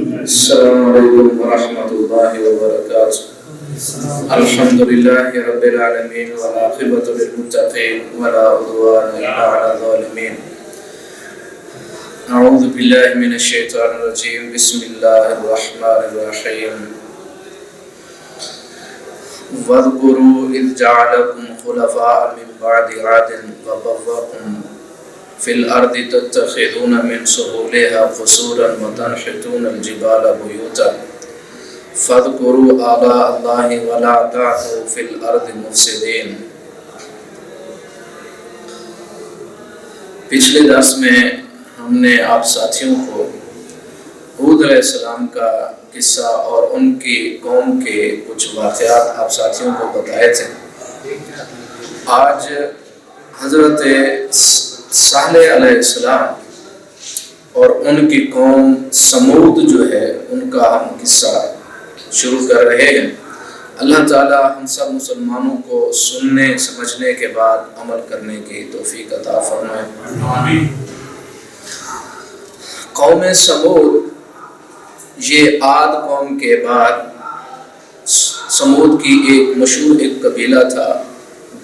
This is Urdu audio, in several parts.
السلام علیکم ورحمۃ اللہ وبرکاتہ۔ الحمد للہ رب العالمین والعاقبۃ للمتقین ولا عدوان الا علی الظالمین۔ اعوذ باللہ من الشیطان الرجیم، بسم اللہ الرحمن الرحیم۔ واذکروا اذ جعلکم خلفاء من بعد عاد وبوأکم فی الارض تتخذون من سہولها قصورا وتنحتون الجبال بیوتا فاذکروا آلاء اللہ ولا تعثوا فی الارض مفسدین۔ پچھلے درس میں ہم نے آپ ساتھیوں کو ہود علیہ السلام کا قصہ اور ان کی قوم کے کچھ واقعات آپ ساتھیوں کو بتائے تھے۔ آج حضرت صالح علیہ السلام اور ان کی قوم سمود جو ہے ان کا ہم قصہ شروع کر رہے ہیں۔ اللہ تعالی ہم سب مسلمانوں کو سننے سمجھنے کے بعد عمل کرنے کی توفیق عطا فرمائے۔ آمین۔ قوم سمود یہ عاد قوم کے بعد سمود کی ایک مشہور ایک قبیلہ تھا،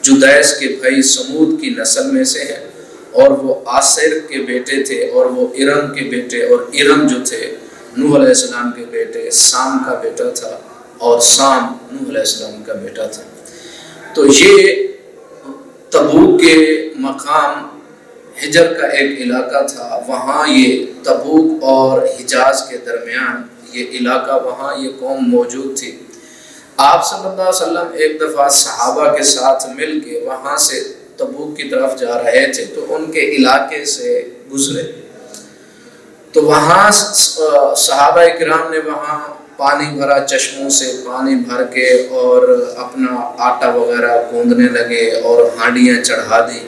جدیس کے بھائی سمود کی نسل میں سے ہیں، اور وہ آسر کے بیٹے تھے اور وہ ارم کے بیٹے، اور ارم جو تھے نوح علیہ السلام کے بیٹے، سام کا بیٹا تھا، اور سام نوح علیہ السلام کا بیٹا تھا۔ تو یہ تبوک کے مقام حجر کا ایک علاقہ تھا، وہاں یہ تبوک اور حجاز کے درمیان یہ علاقہ، وہاں یہ قوم موجود تھی۔ آپ صلی اللہ علیہ وسلم ایک دفعہ صحابہ کے ساتھ مل کے وہاں سے تبوک کی طرف جا رہے تھے تو ان کے علاقے سے گزرے، تو وہاں صحابہ کرام نے وہاں پانی بھرا، چشموں سے پانی بھر کے اور اپنا آٹا وغیرہ گوندنے لگے اور ہانڈیاں چڑھا دی۔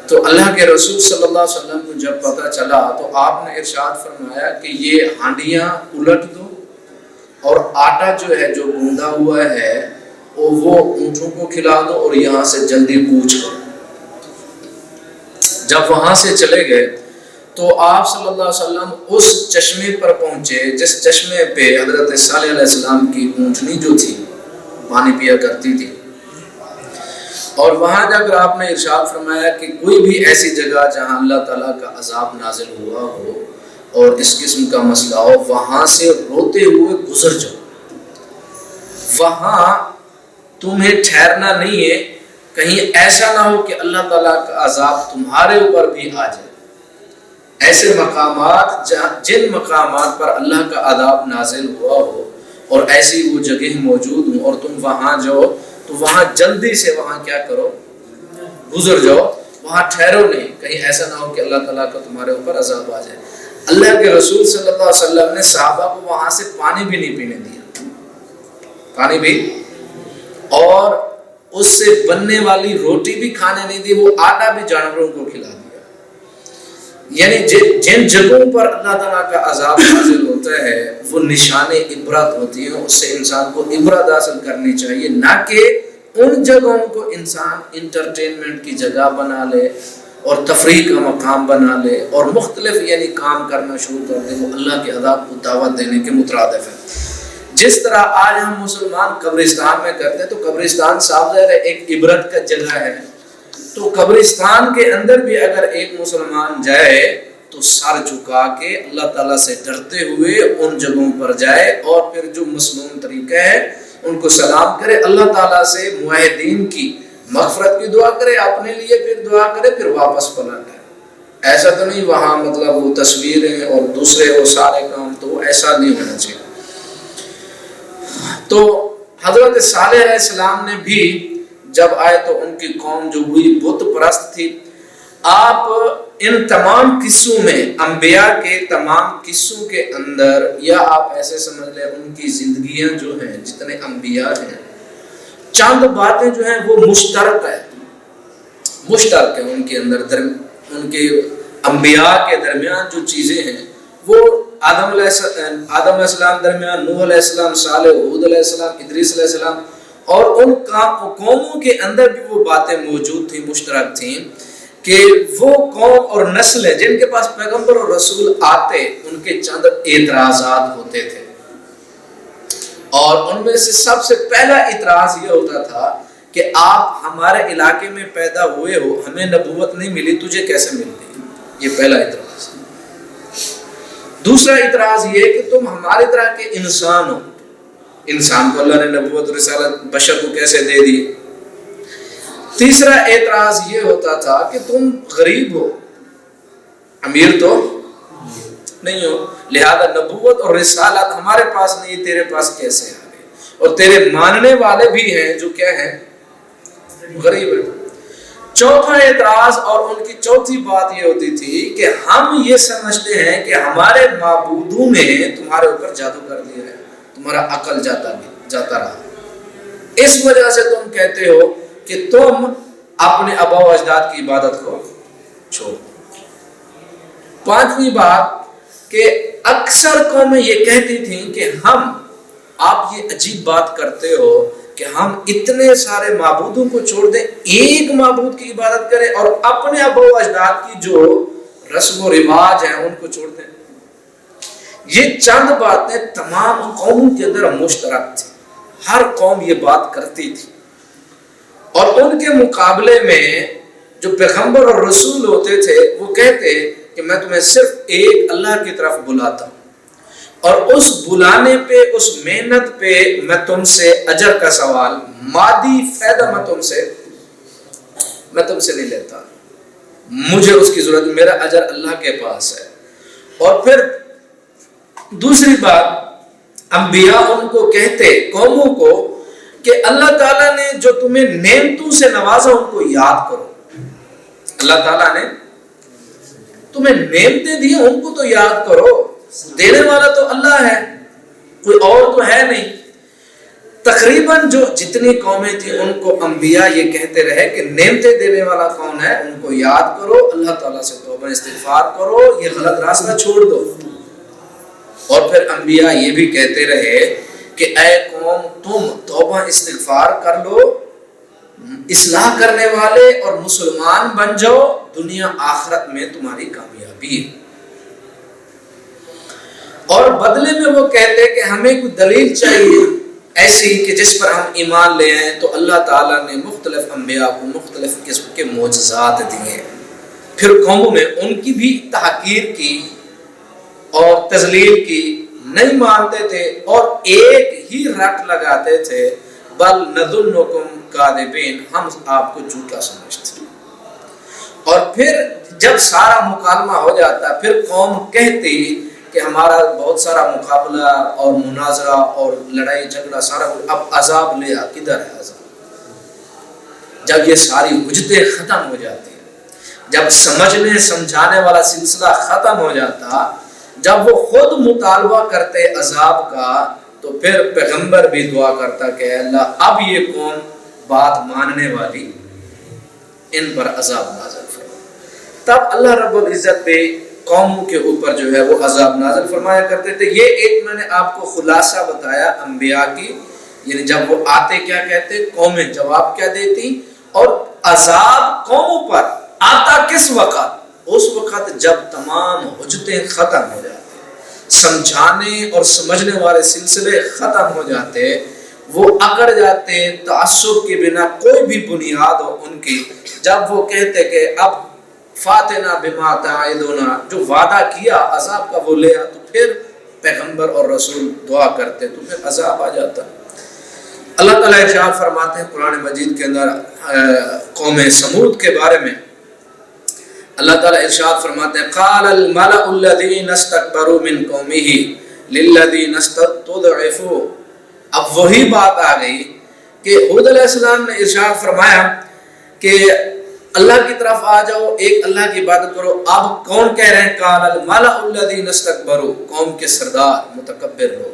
تو اللہ کے رسول صلی اللہ علیہ وسلم کو جب پتہ چلا تو آپ نے ارشاد فرمایا کہ یہ ہانڈیاں الٹ دو اور آٹا جو ہے جو گوندا ہوا ہے وہ اونٹوں کو کھلا دو اور یہاں سے جلدی کوچ کرو۔ جب وہاں سے چلے گئے تو آپ صلی اللہ علیہ وسلم اس چشمے پر پہنچے جس چشمے پہ حضرت صالح علیہ السلام کی اونٹنی جو تھی پانی پیا کرتی تھی، اور وہاں جا کر آپ نے ارشاد فرمایا کہ کوئی بھی ایسی جگہ جہاں اللہ تعالیٰ کا عذاب نازل ہوا ہو اور اس قسم کا مسئلہ ہو، وہاں سے روتے ہوئے گزر جاؤ، وہاں تمہیں ٹھہرنا نہیں ہے، کہیں ایسا نہ ہو کہ اللہ تعالیٰ کا عذاب تمہارے اوپر بھی آ جائے۔ ایسے مقامات جن مقامات پر اللہ کا عذاب نازل ہوا ہو اور ایسی وہ جگہ موجود ہوں اور تم وہاں جاؤ تو وہاں جلدی سے وہاں کیا کرو، گزر جاؤ، وہاں ٹھہرو نہیں، کہیں ایسا نہ ہو کہ اللہ تعالیٰ کا تمہارے اوپر عذاب آ جائے۔ اللہ کے رسول صلی اللہ علیہ وسلم نے صحابہ کو وہاں سے پانی بھی نہیں پینے دیا، پانی بھی، اور اس سے بننے والی روٹی بھی کھانے نہیں دی، وہ آٹا بھی جانوروں کو کھلا دیا۔ یعنی جن جگہوں پر اللہ تعالیٰ کا عذاب نازل ہوتا ہے وہ نشان عبرت ہوتی ہیں، اس سے انسان کو عبرت حاصل کرنی چاہیے، نہ کہ ان جگہوں کو انسان انٹرٹینمنٹ کی جگہ بنا لے اور تفریح کا مقام بنا لے اور مختلف یعنی کام کرنا شروع کر دے، وہ اللہ کے عذاب کو دعوت دینے کے مترادف ہے۔ جس طرح آج ہم مسلمان قبرستان میں کرتے ہیں تو قبرستان صاحب ظاہر ایک عبرت کا جگہ ہے، تو قبرستان کے اندر بھی اگر ایک مسلمان جائے تو سر جھکا کے اللہ تعالیٰ سے ڈرتے ہوئے ان جگہوں پر جائے اور پھر جو مسنون طریقہ ہے ان کو سلام کرے، اللہ تعالیٰ سے موحدین کی مغفرت کی دعا کرے، اپنے لیے پھر دعا کرے، پھر واپس پلٹ جائے۔ ایسا تو نہیں وہاں مطلب وہ تصویریں اور دوسرے وہ سارے کام، تو ایسا نہیں ہونا چاہیے۔ تو حضرت صالح علیہ السلام نے بھی جب آئے تو ان کی قوم جو ہوئی بت پرست تھی۔ آپ ان تمام قصوں میں، انبیاء کے تمام قصوں کے اندر، یا آپ ایسے سمجھ لیں ان کی زندگیاں جو ہیں جتنے انبیاء ہیں، چند باتیں جو ہیں وہ مشترک ہیں ان کے اندر، ان کے انبیاء کے درمیان جو چیزیں ہیں وہ آدم علیہ السلام درمیان، نوح علیہ السلام، صالح، ہود علیہ السلام، ادریس علیہ السلام، اور ان قوموں کے اندر بھی وہ باتیں موجود تھیں، مشترک تھیں۔ کہ وہ قوم اور نسلیں جن کے پاس پیغمبر اور رسول آتے ان کے چند اعتراضات ہوتے تھے، اور ان میں سے سب سے پہلا اعتراض یہ ہوتا تھا کہ آپ ہمارے علاقے میں پیدا ہوئے ہو، ہمیں نبوت نہیں ملی، تجھے کیسے مل گئی؟ یہ پہلا اعتراض۔ دوسرا اعتراض یہ کہ تم ہماری طرح کے انسان ہو، انسان کو اللہ نے نبوت اور رسالت بشر کو کیسے دے دی؟ تیسرا اعتراض یہ ہوتا تھا کہ تم غریب ہو، امیر تو نہیں ہو، لہذا نبوت اور رسالت ہمارے پاس نہیں، تیرے پاس کیسے آ گئی؟ اور تیرے ماننے والے بھی ہیں جو کیا ہیں؟ غریب ہیں۔ چوتھا اعتراض اور ان کی چوتھی بات یہ ہوتی تھی کہ ہم یہ سمجھتے ہیں کہ ہمارے معبودوں نے تمہارے اوپر جادو کر دیا ہے، تمہارا عقل جاتا رہا، اس وجہ سے تم کہتے ہو کہ تم اپنے آبا و اجداد کی عبادت کو چھوڑو۔ پانچویں بات کہ اکثر قومیں یہ کہتی تھیں کہ آپ یہ عجیب بات کرتے ہو کہ ہم اتنے سارے معبودوں کو چھوڑ دیں، ایک معبود کی عبادت کریں اور اپنے آبا و اجداد کی جو رسم و رواج ہیں ان کو چھوڑ دیں۔ یہ چند باتیں تمام قوموں کے اندر مشترک تھی، ہر قوم یہ بات کرتی تھی، اور ان کے مقابلے میں جو پیغمبر اور رسول ہوتے تھے وہ کہتے کہ میں تمہیں صرف ایک اللہ کی طرف بلاتا ہوں، اور اس بلانے پہ، اس محنت پہ میں تم سے اجر کا سوال، مادی فائدہ میں تم سے نہیں لیتا، مجھے اس کی ضرورت، میرا اجر اللہ کے پاس ہے۔ اور پھر دوسری بات، انبیاء ان کو کہتے قوموں کو کہ اللہ تعالیٰ نے جو تمہیں نعمتوں سے نوازا ان کو یاد کرو، اللہ تعالیٰ نے تمہیں نعمتیں دی ان کو تو یاد کرو، دینے والا تو اللہ ہے، کوئی اور تو ہے نہیں۔ تقریباً جو جتنی قومیں تھیں ان کو انبیاء یہ کہتے رہے کہ نعمتیں دینے والا کون ہے، ان کو یاد کرو، اللہ تعالیٰ سے توبہ استغفار کرو، یہ غلط راستہ چھوڑ دو۔ اور پھر انبیاء یہ بھی کہتے رہے کہ اے قوم تم توبہ استغفار کر لو، اصلاح کرنے والے اور مسلمان بن جاؤ، دنیا آخرت میں تمہاری کامیابی ہے۔ اور بدلے میں وہ کہتے کہ ہمیں کوئی دلیل چاہیے ایسی کہ جس پر ہم ایمان لے آئیں، تو اللہ تعالیٰ نے مختلف انبیاء کو مختلف قسم کے معجزات دیے۔ پھر قوموں نے ان کی بھی تحقیر کی اور تذلیل کی، نہیں مانتے تھے اور ایک ہی رٹ لگاتے تھے، بل نظنکم کاذبین، ہم آپ کو جھوٹا سمجھتے ہیں۔ اور پھر جب سارا مکالمہ ہو جاتا پھر قوم کہتی کہ ہمارا بہت سارا مقابلہ اور مناظرہ اور لڑائی جھگڑا سارا، اب عذاب لے آ، کدھر ہے عذاب؟ جب یہ ساری حجتیں ختم ہو جاتی ہیں، جب سمجھنے سمجھانے والا سلسلہ ختم ہو جاتا، جب وہ خود مطالبہ کرتے عذاب کا، تو پھر پیغمبر بھی دعا کرتا کہ اللہ اب یہ قوم بات ماننے والی، ان پر عذاب نازل فرما۔ تب اللہ رب العزت بھی قوموں کے اوپر جو ہے وہ عذاب نازل فرمایا کرتے تھے۔ یہ ایک میں نے آپ کو خلاصہ بتایا انبیاء کی، یعنی جب وہ آتے کیا کہتے، قومیں جواب کیا دیتی، اور عذاب قوموں پر آتا کس وقت؟ اس وقت جب تمام حجتیں ختم ہو جاتے، سمجھانے اور سمجھنے والے سلسلے ختم ہو جاتے، وہ اکڑ جاتے، تعصب کے بنا کوئی بھی بنیاد ہو ان کی، جب وہ کہتے کہ اب فاتنا بما تعدنا، جو وعدہ کیا عذاب کا وہ لے آ، تو پھر پیغمبر اور رسول دعا کرتے تو پھر عذاب آ جاتا۔ اللہ تعالیٰ ارشاد فرماتے ہیں قرآن مجید کے اندر قوم سمود کے بارے میں، اللہ تعالیٰ ارشاد فرماتے ہیں قال الملأ الذین استکبروا من قومہ للذین استضعفوا۔ اب وہی بات آ گئی کہ ہود علیہ السلام نے ارشاد فرمایا کہ اللہ کی طرف آ جاؤ، ایک اللہ کی عبادت کرو۔ اب کون کہہ رہے ہیں؟ قال الملأ الذین استکبروا، قوم کے سردار متکبر لوگ،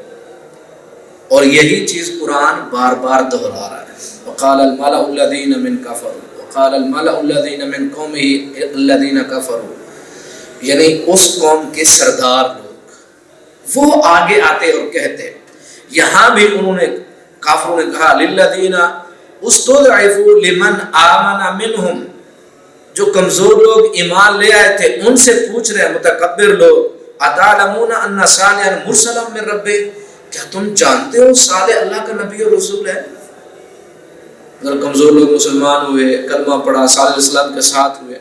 اور یہی چیز قرآن بار بار دہرا رہا ہے، وقال الملأ الذین من کفروا وقال الملأ الذین من قومه الذین کفروا، یعنی اس قوم کے سردار لوگ وہ آگے آتے اور کہتے، یہاں بھی انہوں نے کافروں نے کہا للذین استضعفوا لمن آمن منہم، جو کمزور لوگ ایمان لے آئے تھے ان سے پوچھ رہے ہیں متکبر لوگ اتعلمون ان صالحا مرسل من ربہ، کیا تم جانتے ہو صالح اللہ کا نبی اور رسول ہے؟ اگر کمزور لوگ مسلمان ہوئے، کلمہ پڑھا، صالح علیہ السلام کے ساتھ ہوئے،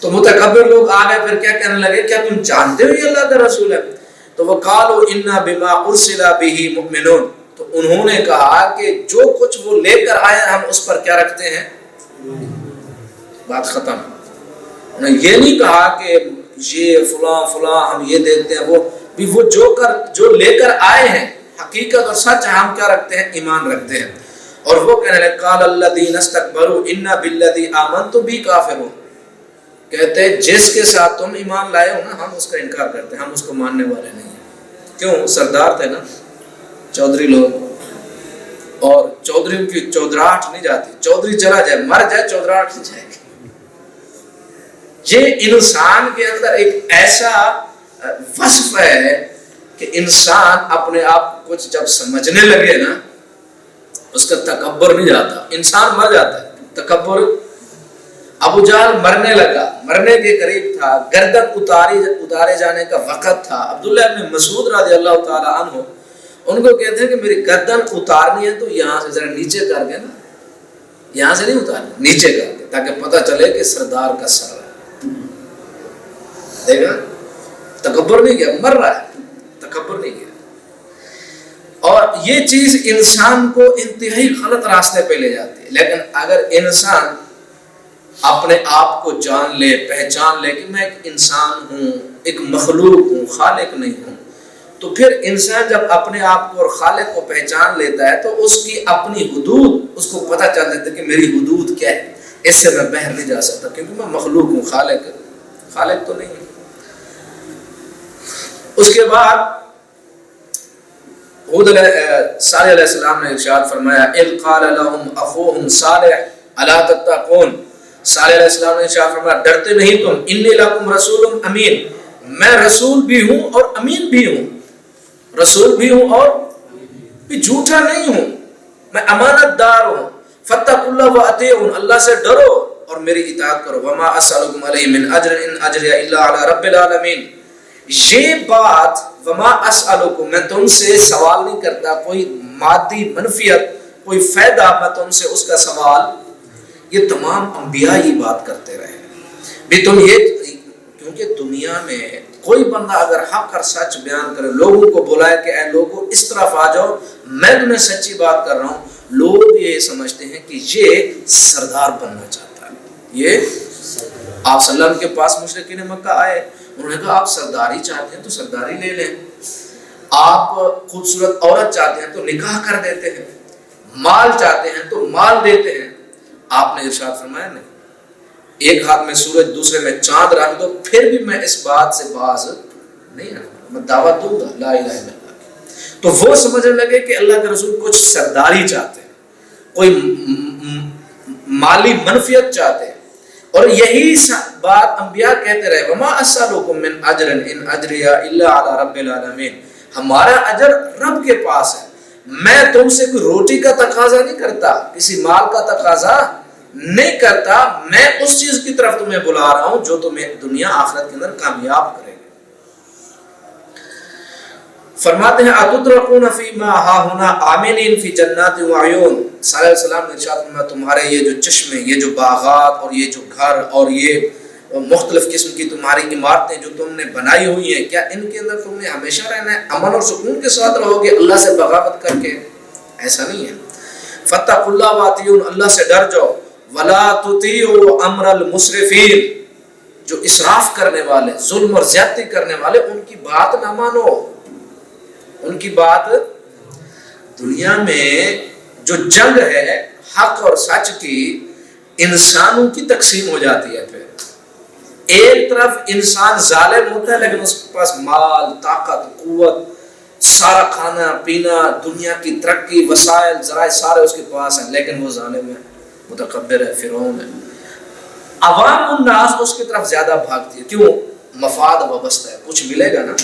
تو متکبر لوگ آ گئے پھر کیا کہنے لگے، کیا تم جانتے ہو یہ اللہ کا رسول ہے؟ تو وہ قالوا انا بما ارسل به مؤمنون، تو انہوں نے کہا کہ جو کچھ وہ لے کر آئے ہم اس پر کیا رکھتے ہیں، بات ختم۔ انہوں نے یہ نہیں کہا کہ یہ فلاں فلاں ہم یہ دیتے ہیں، وہ جو لے کر آئے ہیں حقیقت اور سچ ہم کیا رکھتے ہیں، ایمان رکھتے ہیں۔ اور وہ کہنے لگے قال الذین استکبروا انا بالذی آمنتم به کافرون، کہتے ہیں جس کے ساتھ تم ایمان لائے ہو نا ہم اس کا انکار کرتے ہیں، ہم اس کو ماننے والے نہیں ہیں۔ کیوں؟ سردار تھے نا چودھری لوگ، اور چودھری کی چودراہٹ نہیں جاتی، چودھری چلا جائے مر جائے چودراہٹ نہیں جائے گی۔ یہ انسان کے اندر ایک ایسا وصف ہے کہ انسان اپنے آپ کو کچھ جب سمجھنے لگے نا اس کا تکبر نہیں جاتا، انسان مر جاتا ہے تکبر۔ ابو جہل مرنے لگا، مرنے کے قریب تھا، گردن اتارے جانے کا وقت تھا۔ عبداللہ ابن مسعود رضی اللہ تعالی عنہ ان کو کہتے ہیں کہ میری گردن اتارنی ہے تو یہاں سے ذرا نیچے کر کے نا، یہاں سے نہیں اتارنی، نیچے کر کے، تاکہ پتہ چلے کہ سردار کا سر ہے۔ دیکھا تکبر نہیں کیا، مر رہا ہے، تکبر نہیں کیا۔ اور یہ چیز انسان کو انتہائی غلط راستے پہ لے جاتی ہے۔ لیکن اگر انسان اپنے آپ کو جان لے، پہچان لے کہ میں ایک انسان ہوں، ایک مخلوق ہوں، خالق نہیں ہوں، تو پھر انسان جب اپنے آپ کو اور خالق کو پہچان لیتا ہے تو اس کی اپنی حدود اس کو پتہ چل جاتا ہے کہ میری حدود کیا ہے، اس سے میں باہر نہیں جا سکتا کیونکہ میں مخلوق ہوں، خالق تو نہیں ہوں۔ اس کے بعد صالح علیہ السلام نے ارشاد فرمایا اذ قال لهم اخوهم صالح الا تتقون، صالح علیہ السلام نے ارشاد فرمایا ڈرتے نہیں تم، انی لکم رسول امین، میں رسول بھی ہوں اور امین بھی ہوں، رسول بھی ہوں اور بھی جھوٹا نہیں ہوں، میں امانت دار ہوں۔ فاتقوا اللہ واطیعون، اللہ سے ڈرو اور میری اطاعت کرو۔ وما اسألکم علیہ من اجر ان اجریہ الا علی رب العالمین، یہ بات وما اسألکم، میں تم سے سوال نہیں کرتا کوئی مادی منفیت، کوئی فائدہ، میں تم سے اس کا سوال، یہ تمام انبیاء یہ بات کرتے رہے بھی تم یہ، کیونکہ دنیا میں کوئی بندہ اگر حق اور سچ بیان کرے، لوگوں کو بلائے کہ اے لوگوں اس طرف آ جاؤ میں تمہیں سچی بات کر رہا ہوں، لوگ یہ سمجھتے ہیں کہ یہ سردار بننا چاہتا ہے۔ یہ آپ صلی اللہ علیہ وسلم کے پاس مشرکین مکہ آئے، انہوں نے کہا آپ سرداری چاہتے ہیں تو سرداری لے لیں، آپ خوبصورت عورت چاہتے ہیں تو نکاح کر دیتے ہیں، مال چاہتے ہیں تو مال دیتے ہیں۔ آپ نے ارشاد فرمایا نہیں، ایک ہاتھ میں سورج دوسرے میں چاند رکھ دو پھر بھی میں اس بات سے باز نہیں آؤں گا، میں دعوت دوں گا لا الہ الا اللہ کی۔ تو وہ سمجھنے لگے کہ اللہ کے رسول کچھ سرداری چاہتے ہیں، کوئی مالی منفیت چاہتے ہیں، اور یہی بات انبیاء کہتے رہے وما اسألکم من اجر ان اجریہ الا علی رب العالمین، ہمارا اجر رب کے پاس ہے، میں تم سے کوئی روٹی کا تقاضا نہیں کرتا، کسی مال کا تقاضا نہیں کرتا، میں اس چیز کی طرف تمہیں بلا رہا ہوں جو تمہیں دنیا آخرت کے اندر کامیاب کرے گی۔ فرماتے ہیں اتترکون فیما ہاہنا آمنین فی جنات وعیون، صلی اللہ علیہ وسلم نے ارشاد فرمایا تمہارے یہ جو چشمے، یہ جو باغات اور یہ جو گھر اور یہ مختلف قسم کی تمہاری عمارتیں جو تم نے بنائی ہوئی ہیں، کیا ان کے اندر تم نے ہمیشہ رہنا ہے، امن اور سکون کے ساتھ رہو گے اللہ سے بغاوت کر کے؟ ایسا نہیں ہے۔ فاتقوا اللہ واطیعون، اللہ سے ڈر جاؤ، ولا تطیعوا امر المسرفین، جو اسراف کرنے والے، ظلم اور زیادتی کرنے والے، ان کی بات نہ مانو، ان کی بات۔ دنیا میں جو جنگ ہے حق اور سچ کی، انسانوں کی تقسیم ہو جاتی ہے۔ پھر ایک طرف انسان ظالم ہوتا ہے لیکن اس کے پاس مال، طاقت، قوت، سارا کھانا پینا، دنیا کی ترقی، وسائل، ذرائع سارے اس کے پاس ہیں، لیکن وہ ظالم ہے، متکبر ہے، فرعون ہے۔ عوام الناس اس کی طرف زیادہ بھاگتی ہے، کیوں؟ مفاد وابستہ ہے، کچھ ملے گا نا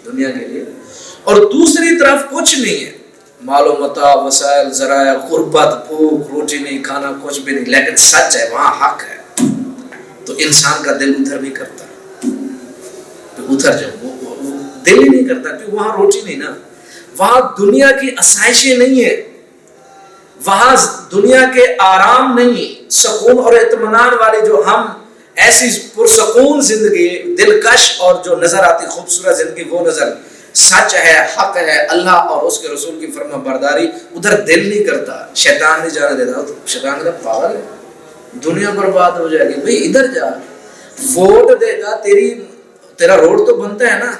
دنیا کے لیے، اور دوسری طرف کچھ نہیں ہے، مال و متاع، وسائل، ذرائع، غربت، بھوک، روٹی نہیں، کھانا کچھ بھی نہیں، لیکن سچ ہے، وہاں حق ہے، تو انسان کا دل ادھر بھی کرتا ہے کہ ادھر جاؤ، وہ دل ہی نہیں کرتا کہ وہاں روٹی نہیں نا، وہاں دنیا کی آسائشیں نہیں ہے، وہاں دنیا کے آرام نہیں، سکون اور اطمینان والی جو ہم ایسی پرسکون زندگی، دلکش اور جو نظر آتی خوبصورت زندگی، وہ نظر سچ ہے، حق ہے، اللہ اور اس کے رسول کی فرما برداری، ادھر دل نہیں کرتا، شیطان نہیں جانے دیتا، شیطان کہتا پاگل ہے، دنیا برباد ہو جائے گی، بھئی ادھر جا، ووٹ دے گا، تیرا روڈ تو بنتا ہے نا،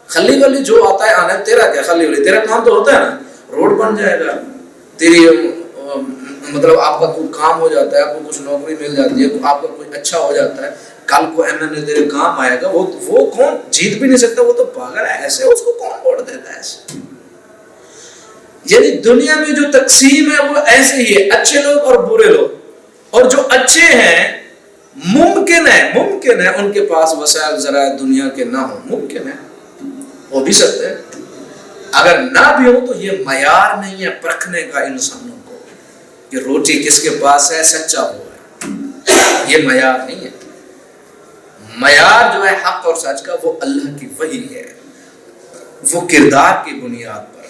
خلی ولی جو آتا ہے آنا ہے، تیرا کیا خلی ولی، تیرا کام تو ہوتا ہے نا، روڈ بن جائے گا، تیری مطلب آپ کا کوئی کام ہو جاتا ہے، آپ کو کچھ نوکری مل جاتی ہے، آپ کا کوئی اچھا ہو جاتا ہے، کل کو ایم این اے تیرے کام آئے گا، وہ کون جیت بھی نہیں سکتا، وہ تو پاگل ہے، ایسے اس کو کون ووٹ دیتا ہے ایسے؟ یعنی دنیا میں جو تقسیم ہے وہ ایسے ہی ہے، اچھے لوگ اور برے لوگ، اور جو اچھے ہیں ممکن ہے ان کے پاس وسائل ذرائع دنیا کے نہ ہوں، ممکن ہے، ہو بھی سکتے ہیں، اگر نہ بھی ہو تو یہ معیار نہیں ہے پرکھنے کا انسانوں کو کہ روٹی کس کے پاس ہے، سچا ہوا ہے، یہ معیار نہیں ہے، معیار جو ہے حق اور سچ کا وہ اللہ کی وحی ہے، وہ کردار کی بنیاد پر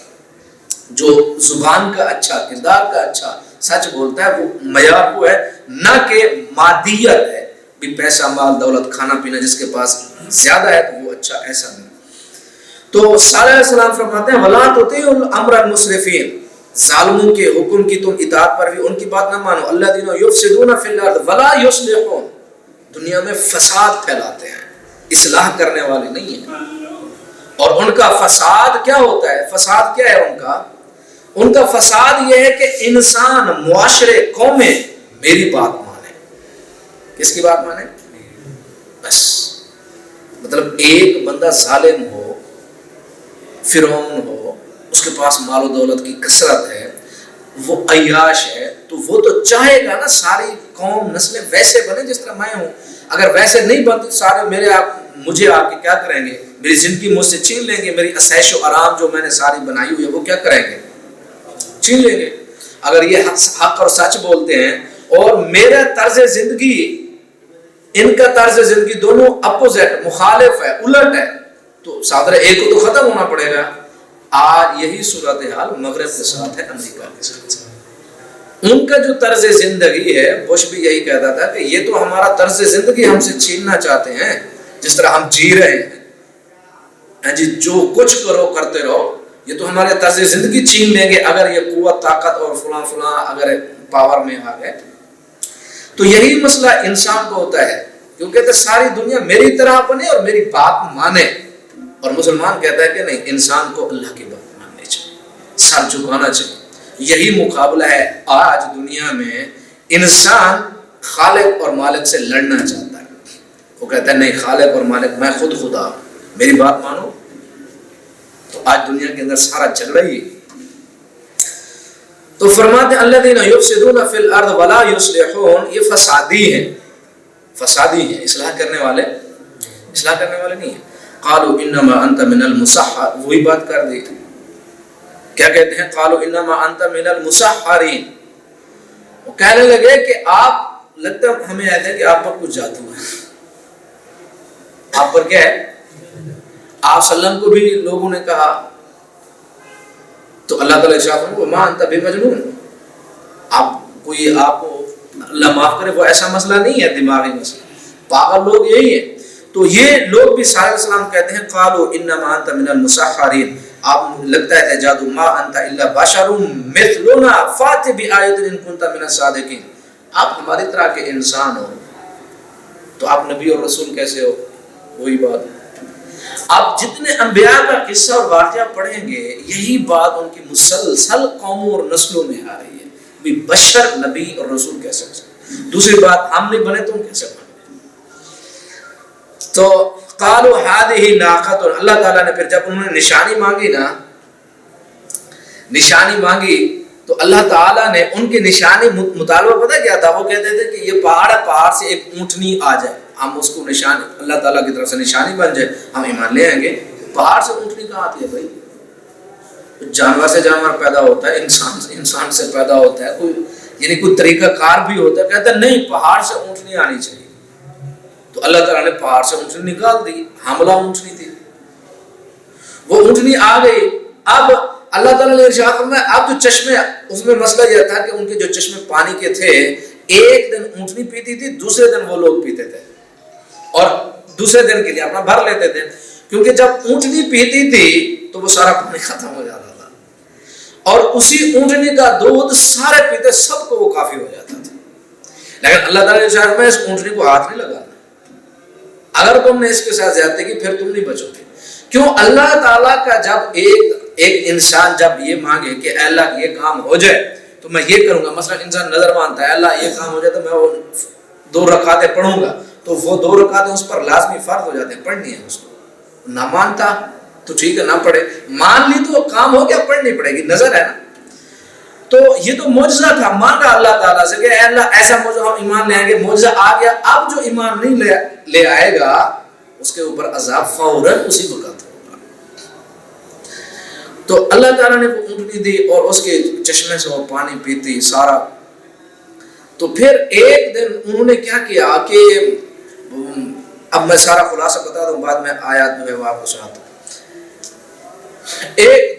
جو زبان کا اچھا، کردار کا اچھا، سچ بولتا ہے، وہ معیار وہ ہے، نہ کہ مادیت ہے، بھی پیسہ مال دولت کھانا پینا جس کے پاس زیادہ ہے تو وہ اچھا، ایسا نہیں۔ تو صالح علیہ السلام فرماتے ہیں وَلَا تُطِيعُوا الْأَمْرَ الْمُسْرِفِينَ، ظالموں کے حکم کی تم اطاعت پر بھی ان کی بات نہ مانو، الَّذِينَ يُفْسِدُونَ فِي الْأَرْضِ وَلَا يُصْلِحُونَ، دنیا میں فساد پھیلاتے ہیں، اصلاح کرنے والے نہیں ہیں، اور ان کا فساد کیا ہوتا ہے؟ فساد کیا ہے ان کا فساد یہ ہے کہ انسان، معاشرے، قومیں میری بات مانے۔ کس کی بات مانے؟ بس مطلب ایک بندہ ظالم ہو، فرعون ہو، اس کے پاس مال و دولت کی کثرت ہے، وہ عیاش ہے، تو وہ تو چاہے گا نا ساری قوم نسلیں ویسے بنے جس طرح میں ہوں، اگر ویسے نہیں بنتی سارے مجھے آ کے کیا کریں گے، میری زندگی مجھ سے چھین لیں گے، میری عیش و آرام جو میں نے ساری بنائی ہوئی ہے وہ کیا کریں گے، چھین لیں گے۔ اگر یہ حق اور سچ بولتے ہیں اور میرا طرز زندگی، ان کا طرز زندگی دونوں اپوزٹ، مخالف ہے، الٹ ہے، تو سادر ایک کو تو ختم ہونا پڑے گا۔ آج یہی صورتحال مغرب کے ساتھ ہے، امریکہ کے ساتھ۔ ان کا جو طرز زندگی ہے، بش بھی یہی کہتا تھا کہ یہ تو ہمارا طرز زندگی ہم سے چھیننا چاہتے ہیں، جس طرح ہم جی رہے ہیں، جی جو کچھ کرو کرتے رہو، یہ تو ہمارے طرز زندگی چھین لیں گے اگر یہ قوت، طاقت اور فلاں اگر پاور میں آ گئے۔ تو یہی مسئلہ انسان کو ہوتا ہے، کیونکہ ساری دنیا میری طرح بنے اور میری بات مانے، اور مسلمان کہتا ہے کہ نہیں، انسان کو اللہ کی بات ماننی چاہیے، سر جھکانا چاہیے۔ یہی مقابلہ ہے آج دنیا میں، انسان خالق اور مالک سے لڑنا چاہتا ہے، وہ کہتا ہے نہیں خالق اور مالک میں خود خدا، میری بات مانو۔ تو آج دنیا کے اندر سارا جھگڑا ہی۔ تو فرماتے ہیں الذین یفسدون فی الارض ولا یصلحون، یہ فسادی ہیں، اصلاح کرنے والے نہیں ہیں۔ قالوا انما انت من المسحر، وہی بات کر دی، کیا کہتے ہیں؟ قالوا انما انت من المسحرین، وہ کہنے لگے کہ آپ، لگتا ہے ہمیں ایسا ہے کہ آپ پر کچھ جادو ہے، آپ پر کیا ہے؟ آپ صلی اللہ علیہ وسلم کو بھی لوگوں نے کہا، تو اللہ تعالیٰ ارشاد فرماتا ہے وما انت بمجنون، آپ کو اللہ معاف کرے، وہ ایسا مسئلہ نہیں ہے دماغی مسئلہ، پاگل لوگ یہی ہیں۔ تو یہ لوگ بھی صالح علیہ السلام کہتے ہیں قالوا انما انت من المسحرین، آپ لگتا ہے جادو، ما انت الا بشر مثلنا فات بآیۃ ان کنت من الصادقین، آپ ہماری طرح کے انسان ہو تو آپ نبی اور رسول کیسے ہو؟ وہی بات۔ آپ جتنے انبیاء کا قصہ اور واقعہ پڑھیں گے، یہی بات ان کی مسلسل قوموں اور نسلوں میں آ رہی ہے، بھی بشر نبی اور رسول کیسے ہو سکتے؟ دوسری بات، ہم نہیں بنے تم کیسے بنے؟ تو قالوا هذه ناقۃ، اللہ تعالیٰ نے پھر جب انہوں نے نشانی مانگی تو اللہ تعالیٰ نے ان کی نشانی مطالبہ پتہ کیا تھا؟ وہ کہتے تھے کہ یہ پہاڑ سے ایک اونٹنی آ جائے، ہم اس کو نشانی، اللہ تعالیٰ کی طرف سے نشانی بن جائے، ہم ایمان لے آئیں گے۔ پہاڑ سے اونٹنی کہاں آتی ہے بھائی؟ جانور سے جانور پیدا ہوتا ہے، انسان سے پیدا ہوتا ہے، کوئی طریقہ کار بھی ہوتا ہے، کہتا ہے نہیں پہاڑ سے اونٹنی آنی چاہیے۔ تو اللہ تعالیٰ نے پہاڑ سے اونٹنی نکال دی، حاملہ اونٹنی تھی، وہ اونٹنی آ گئی. اب اللہ تعالیٰ نے ارشاد فرمایا اب جو چشمے، اس میں مسئلہ یہ تھا کہ ان کے جو چشمے پانی کے تھے، ایک دن اونٹنی پیتی تھی، دوسرے دن وہ لوگ پیتے تھے اور دوسرے دن کے لیے اپنا بھر لیتے تھے، کیونکہ جب اونٹنی پیتی تھی تو وہ سارا پانی ختم ہو جاتا تھا، اور اسی اونٹنی کا دودھ سارے پیتے، سب کو وہ کافی ہو جاتا تھا. لیکن اللہ تعالیٰ نے ارشاد فرمایا اس اونٹنی کو ہاتھ نہیں لگانا، اگر تم نے اس کے ساتھ زیادتی کی پھر تم نہیں بچو گے. کیوں؟ اللہ تعالیٰ کا جب ایک انسان جب یہ مانگے کہ اے اللہ یہ کام ہو جائے تو میں یہ کروں گا، مثلا انسان نظر مانتا ہے اللہ یہ کام ہو جائے تو میں وہ 2 رکعتیں پڑھوں گا، تو وہ 2 رکعتیں اس پر لازمی فرض ہو جاتے ہیں، پڑھنی ہے اس کو. نہ مانتا تو ٹھیک ہے نہ پڑھے، مان لی تو کام ہو گیا، پڑھنی پڑے گی، نظر ہے نا. تو یہ تو معجزہ تھا، مانگا اللہ تعالیٰ سے کہ اے اللہ ایسا معجزہ ہم ایمان لے آئیں گے، معجزہ آ گیا. اب جو ایمان نہیں لے آئے گا اس کے اوپر عذاب فوراً اسی وقت ہوگا. تو اللہ تعالیٰ نے وہ اونٹنی دی اور اس کے چشمے سے وہ پانی پیتی سارا. تو پھر ایک دن انہوں نے کیا کیا کہ اب میں سارا خلاصہ بتا دوں، بعد میں آیات جو ہے وہ آپ کو سناتا ہوں.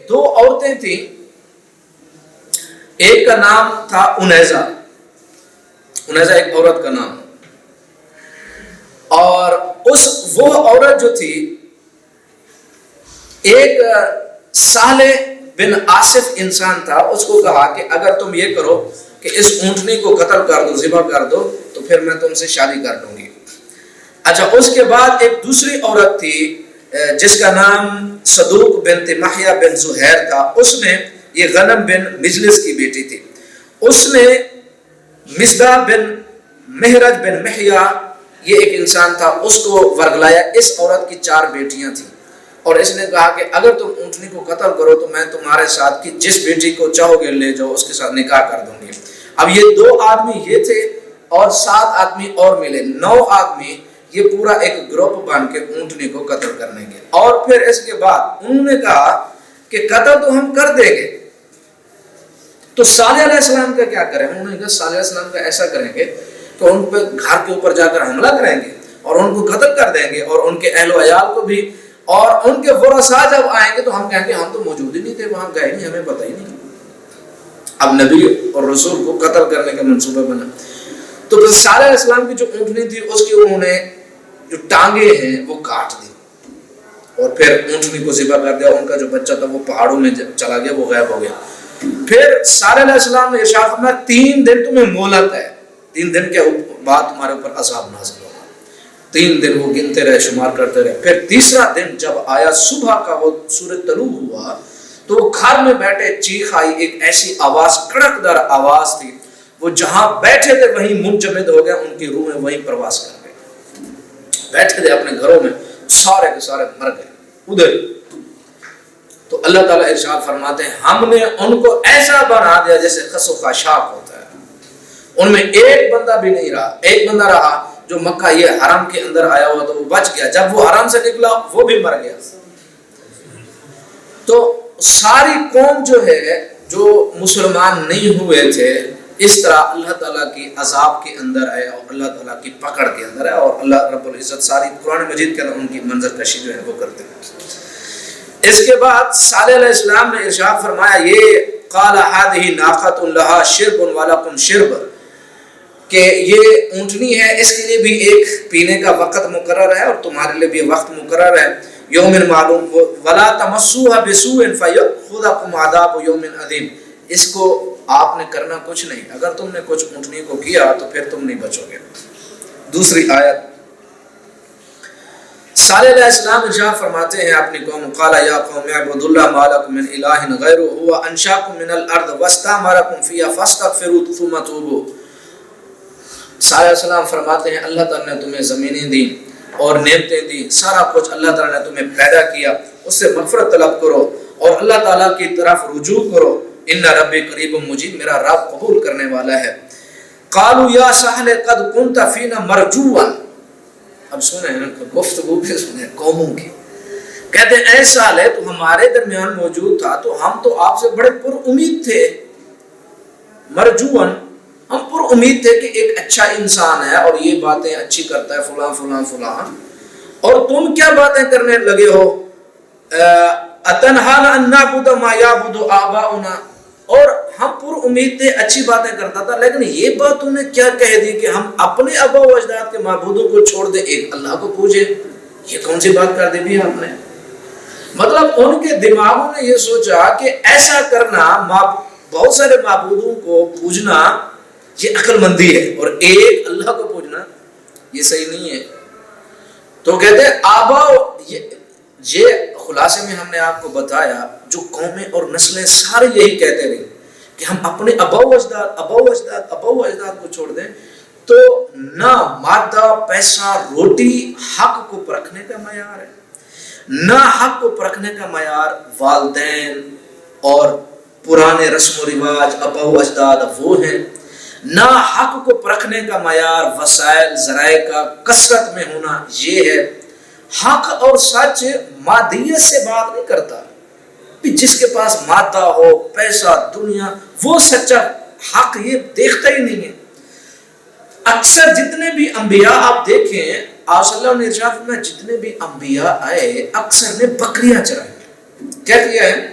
2 عورتیں تھیں، ایک کا نام تھا انیزہ ایک عورت کا نام، اور وہ عورت جو تھی، ایک صالح بن آصف انسان تھا، اس کو کہا کہ اگر تم یہ کرو کہ اس اونٹنی کو قتل کر دو، ذبح کر دو، تو پھر میں تم سے شادی کر دوں گی. اچھا، اس کے بعد ایک دوسری عورت تھی جس کا نام صدوق بنت محیا بن زہیر تھا. اس نے، یہ غنم بن مجلس کی بیٹی تھی، اس نے مصباح بن مہرج بن محیا، یہ ایک انسان تھا، اس کو ورگلایا. اس عورت کی 4 بیٹیاں تھیں، اور اس نے کہا کہ اگر تم اونٹنی کو قتل کرو تو میں تمہارے ساتھ کی جس بیٹی کو چاہو گے لے جاؤ، اس کے ساتھ نکاح کر دوں گی. اب یہ 2 آدمی یہ تھے اور 7 آدمی اور ملے، 9 آدمی، یہ پورا ایک گروپ بن کے اونٹنی کو قتل کرنے گے. اور پھر اس کے بعد انہوں نے کہا کہ قتل تو ہم کر دیں گے، تو صالح علیہ السلام کا کیا کریں؟ انہوں نے کہا صالح علیہ السلام کا ایسا کریں گے کہ ان پہ گھر کے اوپر جا کر حملہ کریں گے اور ان کو قتل کر دیں گے، اور ان کے اہل و عیال کو بھی، اور ان کے ورثاء جب آئیں گے تو ہم کہیں گے ہم تو موجود ہی نہیں تھے، وہاں گئے نہیں، ہمیں پتہ ہی نہیں. اب نبی اور رسول کو قتل کرنے کا منصوبہ بنا. تو پھر صالح علیہ السلام کی جو اونٹنی تھی اس کی انہوں نے جو ٹانگیں ہیں وہ کاٹ دی، اور پھر اونٹنی کو ذبح کر دیا. ان کا جو بچہ تھا وہ پہاڑوں میں چلا گیا، وہ غائب ہو گیا. پھر صالح علیہ السلام نے ارشاد فرمایا 3 دن تمہیں مہلت ہے، 3 دن کے بعد تمہارے اوپر عذاب نازل ہوگا. 3 دن وہ گنتے رہے، شمار کرتے رہے. پھر تیسرا دن جب آیا، صبح کا وہ سورج طلوع ہوا، تو وہ گھر میں بیٹھے، چیخ آئی، ایک ایسی آواز، کڑکدار آواز تھی. وہ جہاں بیٹھے تھے وہیں منجمد ہو گیا، ان کی روحیں وہیں پرواز کر گئی. بیٹھے تھے اپنے گھروں میں، سارے کے سارے مر گئے ادھر. تو اللہ تعالیٰ ارشاد فرماتے ہیں ہم نے ان کو ایسا بنا دیا جیسے خس و خاشاک ہوتا ہے. ان میں ایک بندہ بھی نہیں رہا. ایک بندہ رہا جو مکہ یہ حرم کے اندر آیا ہوا تو وہ بچ گیا، جب وہ حرم سے نکلا وہ بھی مر گیا. تو ساری قوم جو ہے جو مسلمان نہیں ہوئے تھے، اس طرح اللہ تعالیٰ کی عذاب کے اندر آئے اور اللہ تعالیٰ کی پکڑ کے اندر آئے، اور اللہ رب العزت ساری قرآن مجید کے اندر ان کی منظر کشی جو ہے وہ کرتے ہیں. اس کے بعد صالح علیہ السلام نے ارشاد فرمایا، یہ قال هذه ناقۃ لها شرب ولکم شرب، کہ یہ اونٹنی ہے، اس کے لیے بھی ایک پینے کا وقت مقرر ہے اور تمہارے لیے بھی وقت مقرر ہے. یوم معلوم، ولا تمسوها بسوء فیأخذکم عذاب یوم عظیم. اس کو آپ نے کرنا کچھ نہیں، اگر تم نے کچھ اونٹنی کو کیا تو پھر تم نہیں بچو گے. دوسری آیت، صالح علیہ السلام ارشاد فرماتے ہیں اپنی قوم، قال یا قوم اعبدوا اللہ ما لکم من الہ غیرہ هو انشاکم من الارض واستعمرکم فیہا فاستغفروہ ثم توبوا. صالح علیہ السلام فرماتے ہیں اللہ تعالیٰ نے تمہیں زمینیں دی اور نعمتیں دی، سارا کچھ اللہ تعالیٰ نے تمہیں پیدا کیا، اس سے مغفرت طلب کرو اور اللہ تعالیٰ کی طرف رجوع کرو. ان ربی قریب مجیب، میرا رب قبول کرنے والا ہے. قالوا یا سہل قد کنت فینا مرجوا، اب سنیں گفتگو بھی سنیں قوموں کی. کہتے ہیں اے صالح تو ہمارے درمیان موجود تھا تو ہم تو آپ سے بڑے پر امید تھے. مرجوان ہم پر امید تھے کہ ایک اچھا انسان ہے اور یہ باتیں اچھی کرتا ہے فلاں فلاں فلاں، اور تم کیا باتیں کرنے لگے ہو، اتنہانا ان نعبد ما یعبد آباؤنا، اور ہم پر امید تھے اچھی باتیں کرتا تھا، لیکن یہ بات تم نے کیا کہہ دی کہ ہم اپنے آبا و اجداد کے معبودوں کو چھوڑ دیں ایک اللہ کو پوجے، یہ کون سی بات کر دی بھی آپ نے؟ مطلب ان کے دماغوں نے یہ سوچا کہ ایسا کرنا، بہت سارے معبودوں کو پوجنا یہ عقل مندی ہے، اور ایک اللہ کو پوجنا یہ صحیح نہیں ہے۔ تو کہتے ہیں آبا، یہ خلاصے میں ہم نے آپ کو بتایا جو قومیں اور نسلیں سارے یہی کہتے رہے کہ ہم اپنے ابا و اجداد کو چھوڑ دیں، تو نہ مادہ پیسہ روٹی حق کو پرکھنے کا معیار ہے، نہ حق کو پرکھنے کا معیار والدین اور پرانے رسم و رواج ابا و اجداد وہ ہیں، نہ حق کو پرکھنے کا معیار وسائل ذرائع کا کثرت میں ہونا یہ ہے۔ حق اور سچ مادیت سے بات نہیں کرتا، جس کے پاس مادہ ہو پیسہ دنیا وہ سچا حق یہ دیکھتا ہی نہیں ہے۔ اکثر جتنے بھی انبیاء آپ دیکھیں، آپ صلی اللہ علیہ وسلم میں جتنے بھی انبیاء آئے اکثر نے بکریاں چرائی، کیا کیا ہے؟